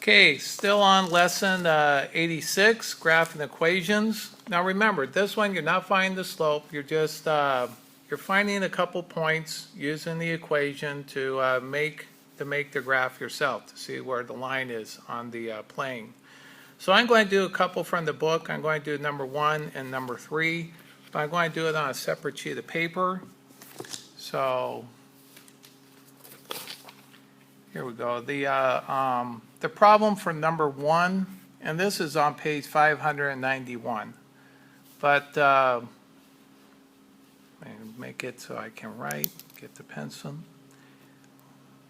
Okay, still on lesson 86, graph and equations. Now remember, this one you're not finding the slope, you're just you're finding a couple points using the equation to make the graph yourself, to see where the line is on the plane. So I'm going to do a couple from the book. I'm going to do number 1 and number 3, but I'm going to do it on a separate sheet of paper. So here we go. The problem for number 1, and this is on page 591, but make it so I can write, get the pencil.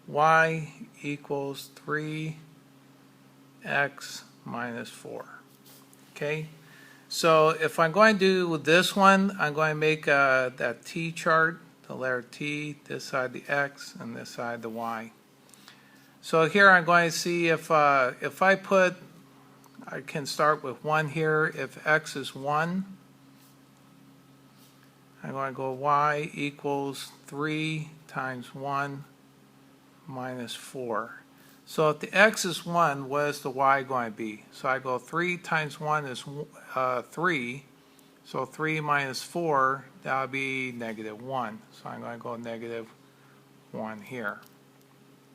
Y equals 3x minus 4. Okay, so if I'm going to do this one, I'm going to make that T chart, the letter T, this side the X and this side the Y. So here I'm going to see if I can start with 1 here. If X is 1, I'm going to go Y equals 3 times 1 minus 4. So if the X is 1, what is the Y going to be? So I go 3 times 1 is 3. So 3 minus 4, that would be negative 1. So I'm going to go negative 1 here.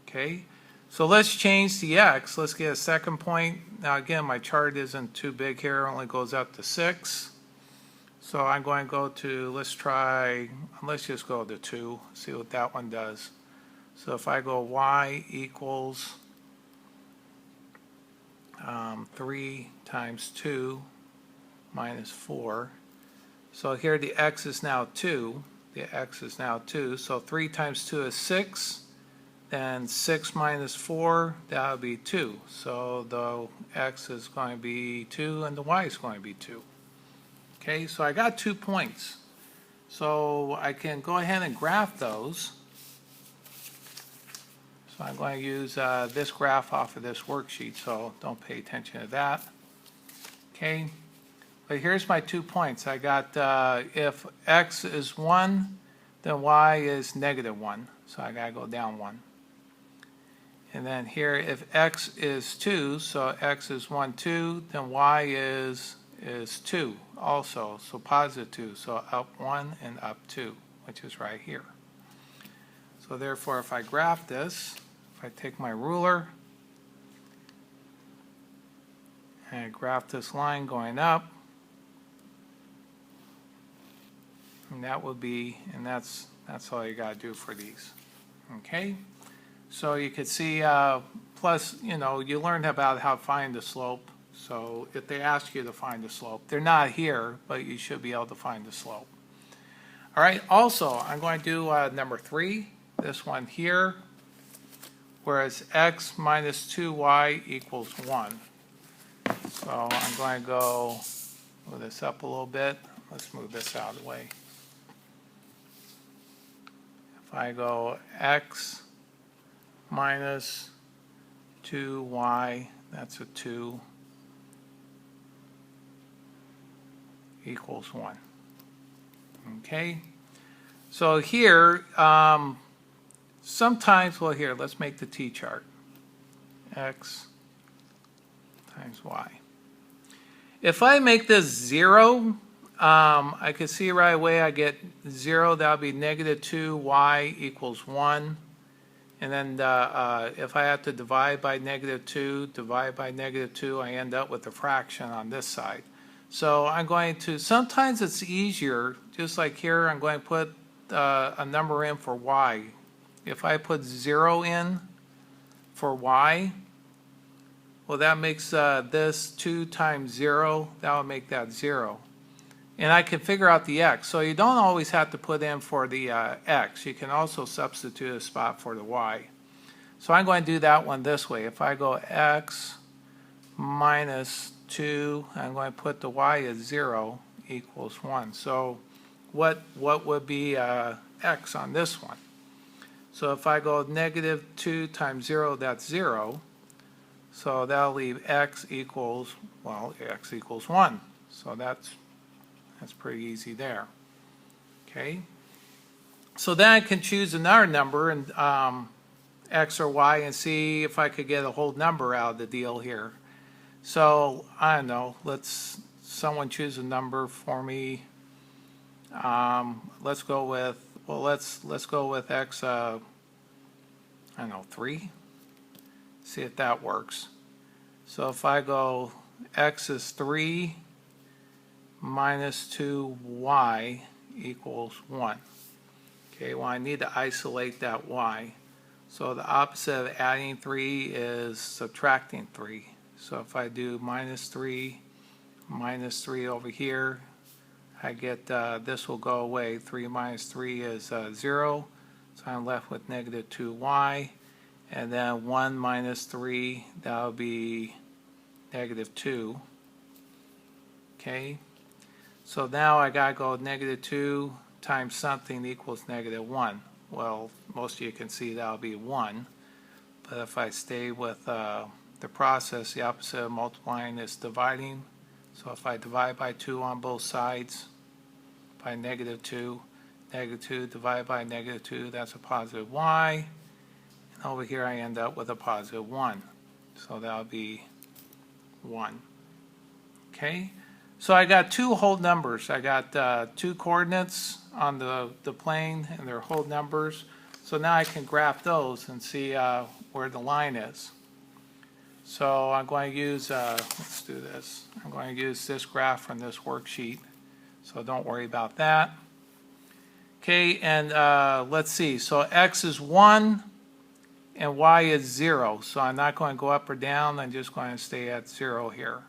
Okay. So let's change the X. Let's get a second point. Now again, my chart isn't too big here. It only goes up to 6. So I'm going to go to, let's just go to 2. See what that one does. So if I go Y equals 3 times 2 minus 4. So here the X is now 2. The X is now 2. So 3 times 2 is 6. Then 6 minus 4, that would be 2. So the X is going to be 2 and the Y is going to be 2. Okay, so I got 2 points. So I can go ahead and graph those. So I'm going to use this graph off of this worksheet, so don't pay attention to that. Okay, but here's my 2 points. I got if X is 1, then Y is negative 1. So I got to go down 1. And then here, if X is 2, so X is 1, 2, then Y is 2 also, so positive 2. So up 1 and up 2, which is right here. So therefore, if I graph this, if I take my ruler and I graph this line going up, and that would be, and that's all you got to do for these. Okay? So you could see, plus, you learned about how to find the slope. So if they ask you to find the slope, they're not here, but you should be able to find the slope. All right, also, I'm going to do number 3, this one here, whereas X minus 2Y equals 1. So I'm going to go move this up a little bit. Let's move this out of the way. If I go X minus 2y, that's a 2, equals 1. Okay, so here, sometimes, well here, let's make the T chart. X times y. If I make this 0, I can see right away I get 0, that would be negative 2y equals 1. And then if I have to divide by negative 2, divide by negative 2, I end up with a fraction on this side. So I'm going to, sometimes it's easier, just like here, I'm going to put a number in for y. If I put 0 in for y, well that makes this 2 times 0, that will make that 0. And I can figure out the x. So you don't always have to put in for the x. You can also substitute a spot for the y. So I'm going to do that one this way. If I go x minus 2, I'm going to put the y as 0 equals 1. So what would be x on this one? So if I go negative 2 times 0, that's 0. So that'll leave x equals, well, x equals 1. So that's pretty easy there. Okay. So then I can choose another number, and X or Y and see if I could get a whole number out of the deal here. So I don't know, someone choose a number for me. Let's go with, well, let's go with X, I don't know, 3. See if that works. So if I go X is 3 minus 2Y equals 1. Okay, well I need to isolate that Y. So the opposite of adding 3 is subtracting 3. So if I do minus 3 over here, I get this will go away. 3 minus 3 is 0. So I'm left with negative 2y. And then 1 minus 3, that will be negative 2. Okay. So now I got to go negative 2 times something equals negative 1. Well, most of you can see that will be 1. But if I stay with the process, the opposite of multiplying is dividing. So if I divide by 2 on both sides, by negative 2 divided by negative 2, that's a positive y. And over here I end up with a positive 1. So that'll be 1. Okay? So I got 2 whole numbers. I got 2 coordinates on the plane and they're whole numbers. So now I can graph those and see where the line is. So I'm going to use, let's do this. I'm going to use this graph from this worksheet. So don't worry about that. Okay, and let's see. So X is 1 and Y is 0. So I'm not going to go up or down. I'm just going to stay at 0 here.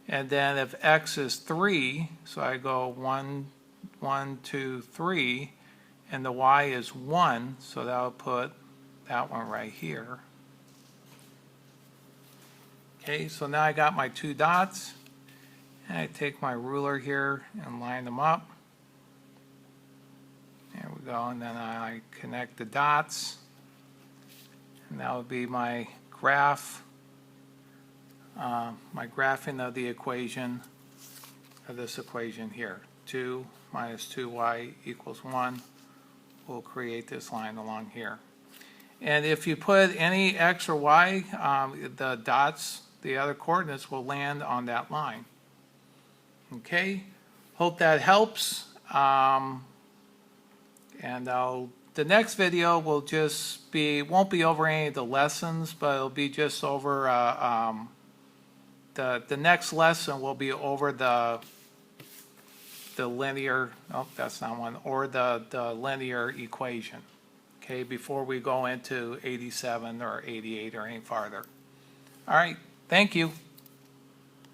And then if X is 3, so I go 1, 1, 2, 3, and the Y is 1, so that will put that one right here. Okay, so now I got my 2 dots, and I take my ruler here and line them up. There we go, and then I connect the dots, and that would be my graph, my graphing of the equation, of this equation here. 2 minus 2y equals 1 will create this line along here. And if you put any x or y, the dots, the other coordinates will land on that line. Okay, hope that helps. And the next video will just be, won't be over any of the lessons, but it'll be just over, the next lesson will be over the linear, oh, that's not one, or the linear equation. Okay, before we go into 87 or 88 or any farther. All right, thank you.